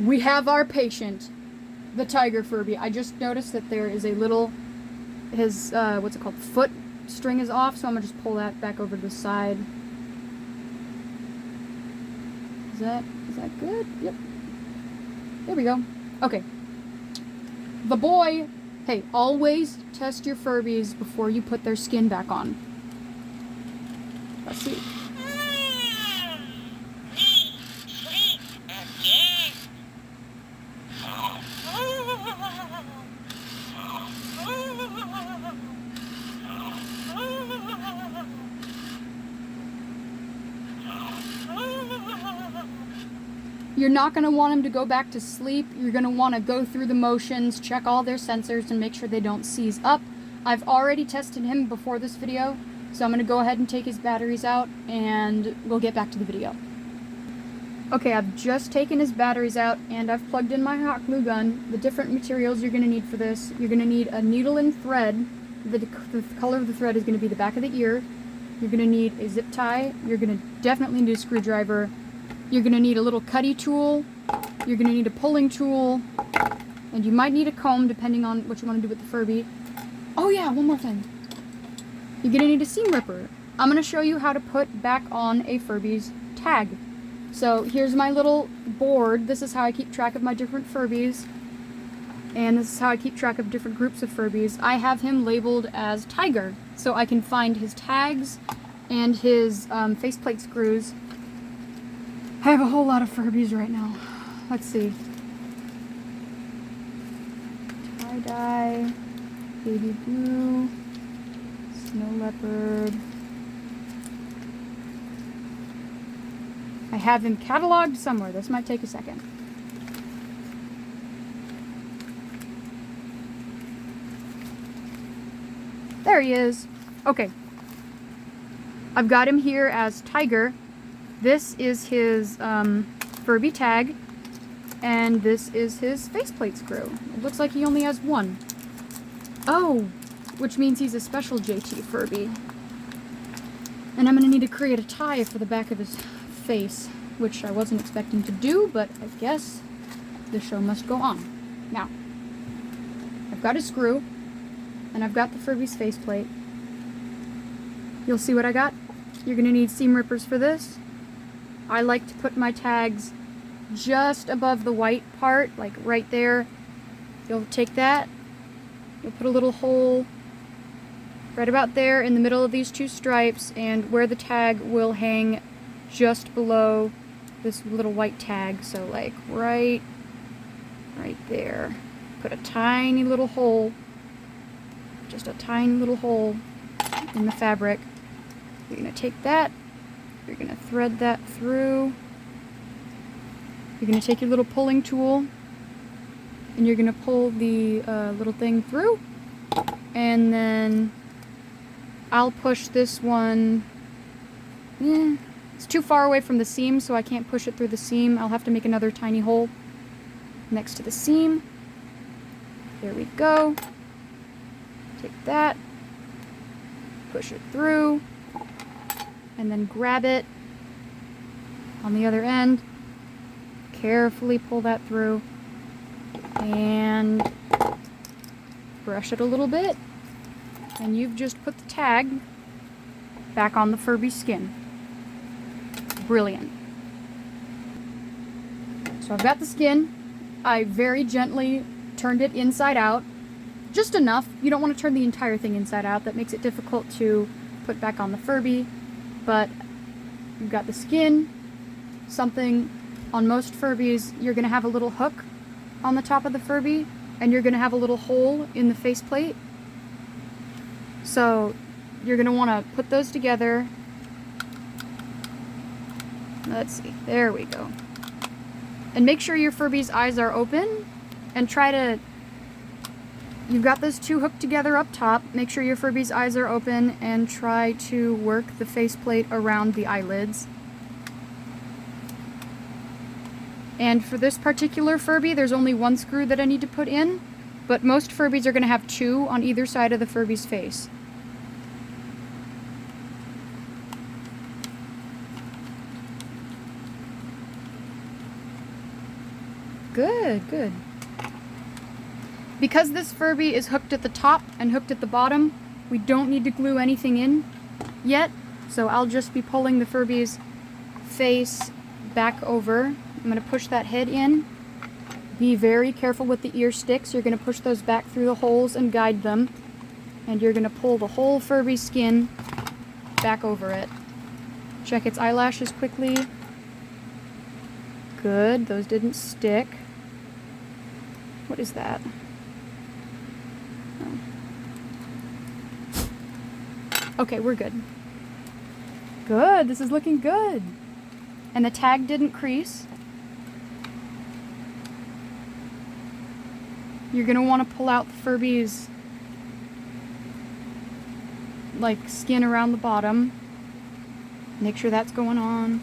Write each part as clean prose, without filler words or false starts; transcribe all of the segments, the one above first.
We have our patient, the tiger Furby. I just noticed that there is a little, his, what's it called, foot string is off, so I'm gonna just pull that back over to the side. Is that good? Yep. There we go. Okay. The boy, hey, always test your Furbies before you put their skin back on. Let's see. You're not going to want them to go back to sleep. You're going to want to go through the motions, check all their sensors, and make sure they don't seize up. I've already tested him before this video, so I'm going to go ahead and take his batteries out, and we'll get back to the video. Okay, I've just taken his batteries out, and I've plugged in my hot glue gun. The different materials you're going to need for this: you're going to need a needle and thread. The color of the thread is going to be the back of the ear. You're going to need a zip tie. You're going to definitely need a screwdriver. You're going to need a little cutty tool. You're going to need a pulling tool. And you might need a comb depending on what you want to do with the Furby. Oh yeah, one more thing. You're going to need a seam ripper. I'm going to show you how to put back on a Furby's tag. So here's my little board. This is how I keep track of my different Furbies. And this is how I keep track of different groups of Furbies. I have him labeled as Tiger, so I can find his tags and his faceplate screws. I have a whole lot of Furbies right now. Let's see. Tie-dye, baby blue, snow leopard. I have him cataloged somewhere. This might take a second. There he is. Okay. I've got him here as Tiger. This is his Furby tag, and this is his faceplate screw. It looks like he only has one. Oh, which means he's a special JT Furby. And I'm going to need to create a tie for the back of his face, which I wasn't expecting to do, but I guess the show must go on. Now, I've got a screw, and I've got the Furby's faceplate. You'll see what I got. You're going to need seam rippers for this. I like to put my tags just above the white part, like right there. You'll take that, you'll put a little hole right about there in the middle of these two stripes, and where the tag will hang just below this little white tag, so like right there. Put a tiny little hole, just a tiny little hole in the fabric. You're going to take that, you're going to thread that through. You're going to take your little pulling tool, and you're going to pull the little thing through, and then I'll push this one. It's too far away from the seam, so I can't push it through the seam. I'll have to make another tiny hole next to the seam. There we go. Take that, push it through, and then grab it on the other end. Carefully pull that through and brush it a little bit, and you've just put the tag back on the Furby skin. Brilliant. So I've got the skin. I very gently turned it inside out, just enough. You don't want to turn the entire thing inside out. That makes it difficult to put back on the Furby, but you've got the skin. Something on most Furbies, you're going to have a little hook on the top of the Furby, and you're going to have a little hole in the faceplate. So you're going to want to put those together. Let's see, there we go. And make sure your Furby's eyes are open, and try to, you've got those two hooked together up top. Make sure your Furby's eyes are open, and try to work the faceplate around the eyelids. And for this particular Furby, there's only one screw that I need to put in, but most Furbies are going to have two on either side of the Furby's face. Good, good. Because this Furby is hooked at the top and hooked at the bottom, we don't need to glue anything in yet. So I'll just be pulling the Furby's face back over. I'm going to push that head in. Be very careful with the ear sticks. You're going to push those back through the holes and guide them. And you're going to pull the whole Furby skin back over it. Check its eyelashes quickly. Good, those didn't stick. What is that? Oh. Okay, we're good. Good, this is looking good. And the tag didn't crease. You're gonna want to pull out the Furby's like skin around the bottom. Make sure that's going on.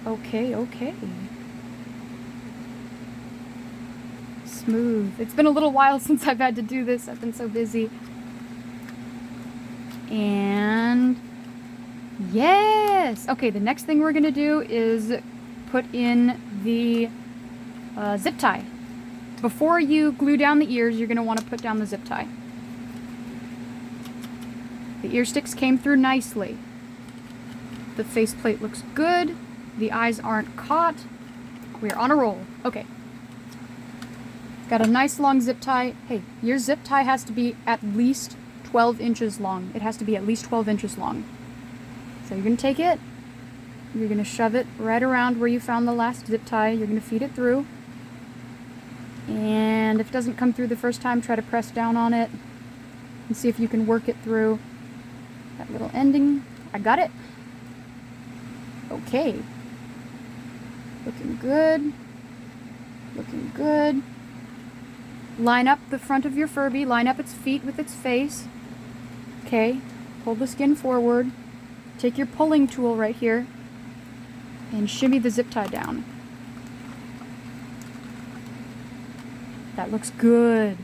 Okay, okay. Smooth. It's been a little while since I've had to do this. I've been so busy. And yes! Okay, the next thing we're gonna do is put in the zip tie. Before you glue down the ears, you're gonna want to put down the zip tie. The ear sticks came through nicely. The faceplate looks good. The eyes aren't caught. We're on a roll. Okay. Got a nice long zip tie. Hey, your zip tie has to be at least 12 inches long. It has to be at least 12 inches long. So you're going to take it. You're going to shove it right around where you found the last zip tie. You're going to feed it through. And if it doesn't come through the first time, try to press down on it and see if you can work it through that little ending. I got it. Okay. Looking good. Looking good. Line up the front of your Furby. Line up its feet with its face. Okay. Pull the skin forward. Take your pulling tool right here and shimmy the zip tie down. That looks good.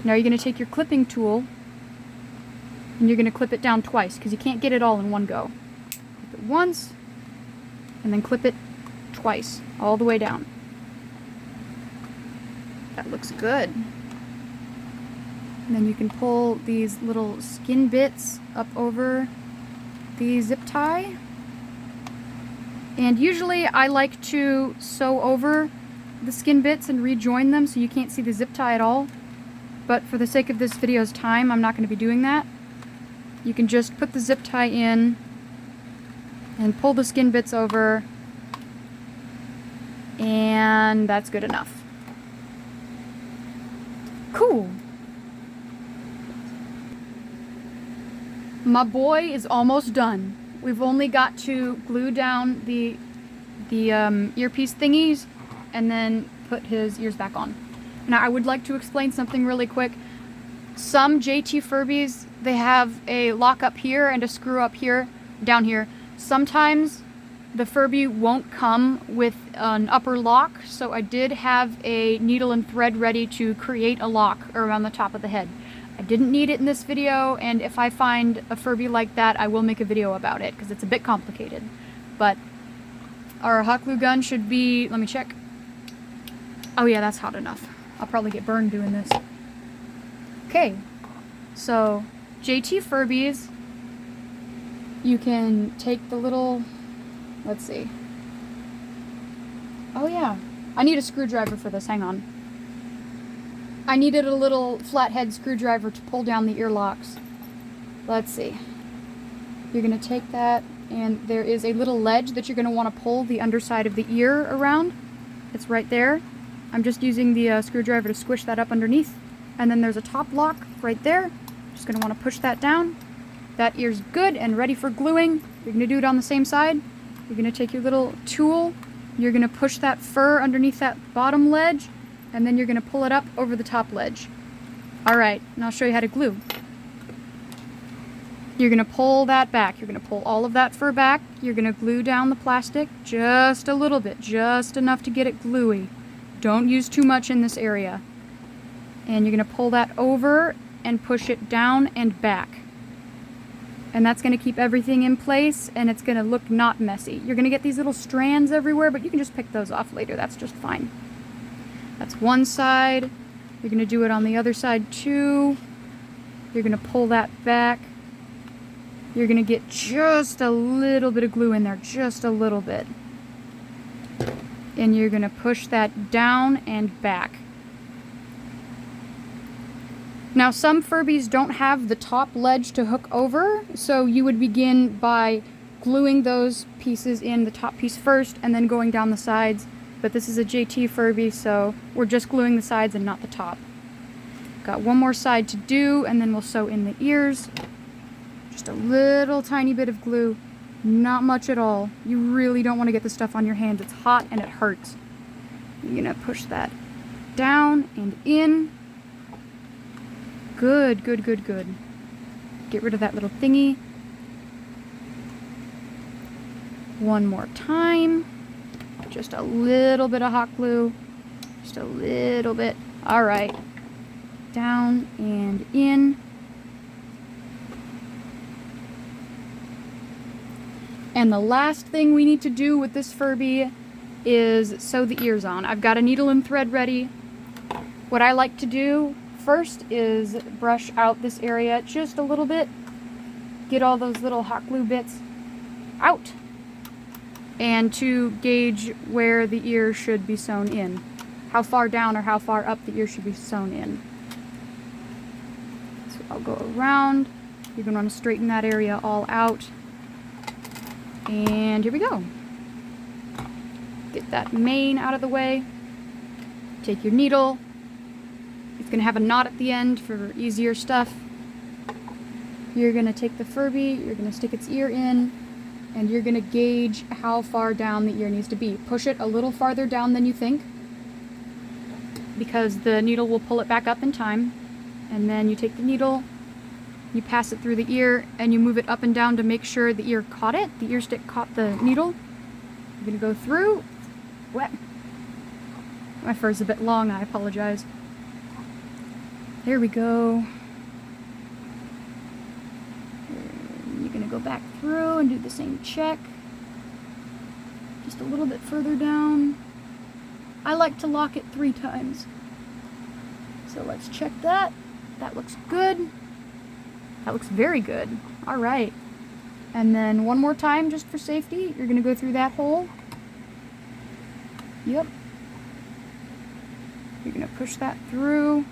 Now you're going to take your clipping tool and you're going to clip it down twice because you can't get it all in one go. Clip it once and then clip it twice, all the way down. That looks good. And then you can pull these little skin bits up over the zip tie. And usually I like to sew over the skin bits and rejoin them so you can't see the zip tie at all. But for the sake of this video's time, I'm not going to be doing that. You can just put the zip tie in and pull the skin bits over, and that's good enough. Cool. My boy is almost done. We've only got to glue down the earpiece thingies and then put his ears back on. Now I would like to explain something really quick. Some JT Furbies, they have a lock up here and a screw up here, down here. Sometimes the Furby won't come with an upper lock, so I did have a needle and thread ready to create a lock around the top of the head. I didn't need it in this video, and if I find a Furby like that, I will make a video about it, because it's a bit complicated. But our hot glue gun should be, let me check. Oh yeah, that's hot enough. I'll probably get burned doing this. Okay, so JT Furbies, you can take the little, let's see. Oh yeah, I need a screwdriver for this, hang on. I needed a little flathead screwdriver to pull down the ear locks. Let's see. You're gonna take that, and there is a little ledge that you're gonna wanna pull the underside of the ear around. It's right there. I'm just using the screwdriver to squish that up underneath. And then there's a top lock right there. Just gonna wanna push that down. That ear's good and ready for gluing. You're gonna do it on the same side. You're gonna take your little tool. You're gonna push that fur underneath that bottom ledge, and then you're gonna pull it up over the top ledge. Alright, and I'll show you how to glue. You're gonna pull that back. You're gonna pull all of that fur back. You're gonna glue down the plastic just a little bit, just enough to get it gluey. Don't use too much in this area. And you're gonna pull that over and push it down and back. And that's going to keep everything in place, and it's going to look not messy. You're going to get these little strands everywhere, but you can just pick those off later. That's just fine. That's one side. You're going to do it on the other side too. You're going to pull that back. You're going to get just a little bit of glue in there, just a little bit. And you're going to push that down and back. Now, some Furbies don't have the top ledge to hook over, so you would begin by gluing those pieces in, the top piece first, and then going down the sides. But this is a JT Furby, so we're just gluing the sides and not the top. Got one more side to do, and then we'll sew in the ears. Just a little tiny bit of glue, not much at all. You really don't want to get the stuff on your hands. It's hot and it hurts. You're gonna push that down and in. Good, good, good, good. Get rid of that little thingy. One more time. Just a little bit of hot glue. Just a little bit. All right. Down and in. And the last thing we need to do with this Furby is sew the ears on. I've got a needle and thread ready. What I like to do first is brush out this area just a little bit. Get all those little hot glue bits out. And to gauge where the ear should be sewn in. How far down or how far up the ear should be sewn in. So I'll go around. You're going to want to straighten that area all out. And here we go. Get that mane out of the way. Take your needle. It's going to have a knot at the end for easier stuff. You're going to take the Furby, you're going to stick its ear in, and you're going to gauge how far down the ear needs to be. Push it a little farther down than you think, because the needle will pull it back up in time. And then you take the needle, you pass it through the ear, and you move it up and down to make sure the ear caught it. The ear stick caught the needle. You're going to go through. Wet. My fur's a bit long, I apologize. There we go. And you're going to go back through and do the same check. Just a little bit further down. I like to lock it 3 times. So let's check that. That looks good. That looks very good. All right. And then one more time, just for safety, you're going to go through that hole. Yep. You're going to push that through.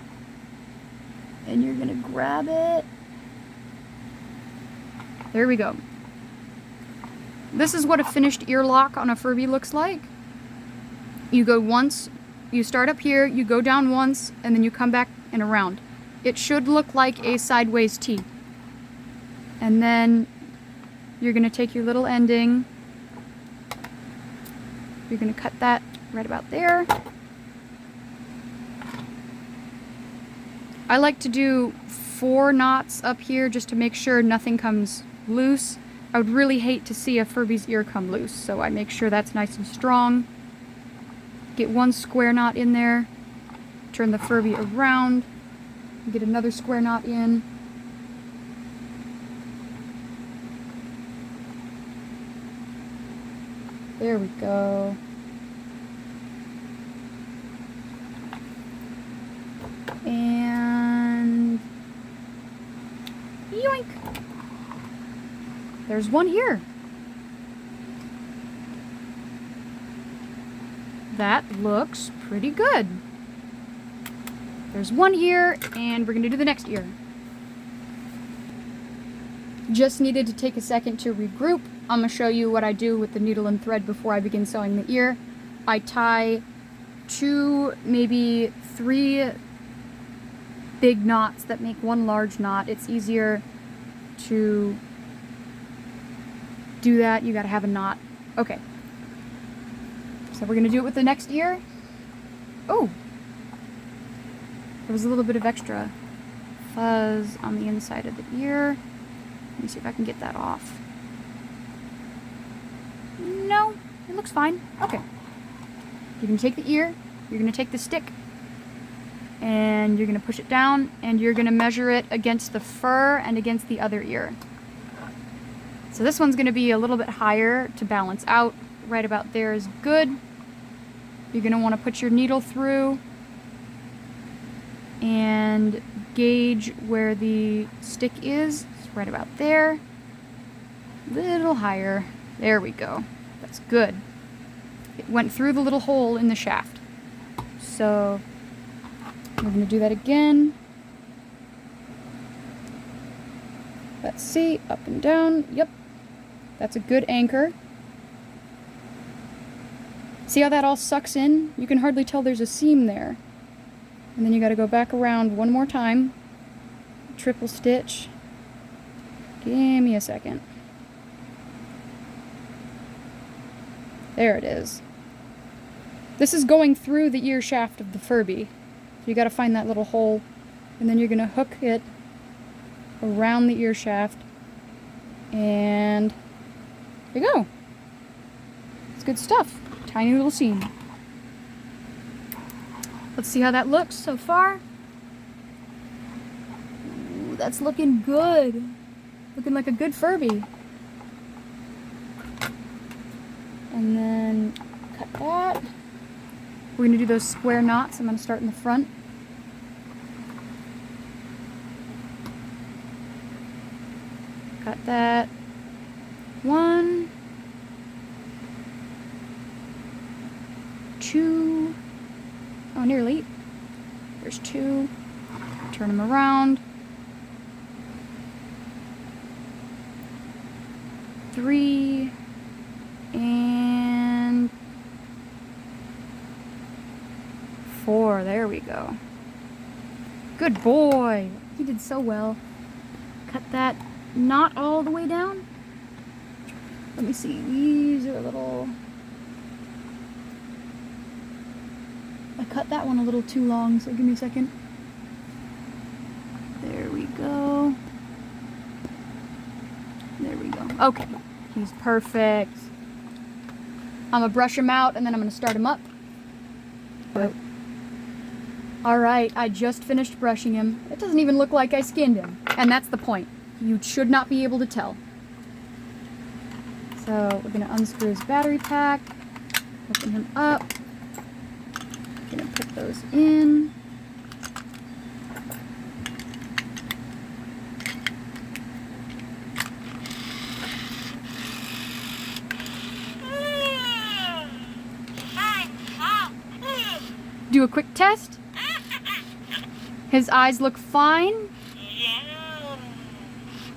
And you're going to grab it. There we go. This is what a finished ear lock on a Furby looks like. You go once, you start up here, you go down once, and then you come back and around. It should look like a sideways T. And then you're going to take your little ending. You're going to cut that right about there. I like to do 4 knots up here just to make sure nothing comes loose. I would really hate to see a Furby's ear come loose, so I make sure that's nice and strong. Get 1 square knot in there. Turn the Furby around. Get another square knot in. There we go. And yoink! There's one here. That looks pretty good. There's one ear, and we're gonna do the next ear. Just needed to take a second to regroup. I'm gonna show you what I do with the needle and thread before I begin sewing the ear. I tie 2, maybe 3 big knots that make 1 large knot. It's easier to do that. You gotta have a knot. Okay. So we're gonna do it with the next ear. Oh! There was a little bit of extra fuzz on the inside of the ear. Let me see if I can get that off. No, it looks fine. Okay. You're gonna take the ear, you're gonna take the stick, and you're gonna push it down, and you're gonna measure it against the fur and against the other ear. So this one's going to be a little bit higher to balance out. Right about there is good. You're going to want to put your needle through and gauge where the stick is. It's right about there. A little higher. There we go. That's good. It went through the little hole in the shaft. So we're going to do that again. Let's see, up and down. Yep, that's a good anchor. See how that all sucks in? You can hardly tell there's a seam there. And then you got to go back around one more time. Triple stitch. Give me a second. There it is. This is going through the ear shaft of the Furby. So you got to find that little hole, and then you're going to hook it around the ear shaft, and there you go. It's good stuff. Tiny little seam. Let's see how that looks so far. Ooh, that's looking good. Looking like a good Furby. And then cut that. We're going to do those square knots. I'm going to start in the front. Cut that. 1, 2. Oh, nearly. There's 2. Turn them around. 3. And 4. There we go. Good boy. He did so well. Cut that not all the way down. Let me see. These are a little... I cut that one a little too long, so give me a second. There we go. There we go. Okay. He's perfect. I'm going to brush him out, and then I'm going to start him up. Oh. Alright, I just finished brushing him. It doesn't even look like I skinned him. And that's the point. You should not be able to tell. So we're going to unscrew his battery pack. Open him up. Going to put those in. Do a quick test. His eyes look fine.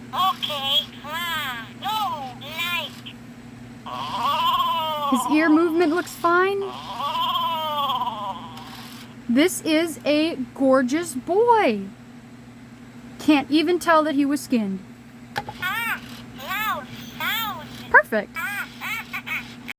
Okay, no, like. His ear movement looks fine. This is a gorgeous boy. Can't even tell that he was skinned. No, Perfect.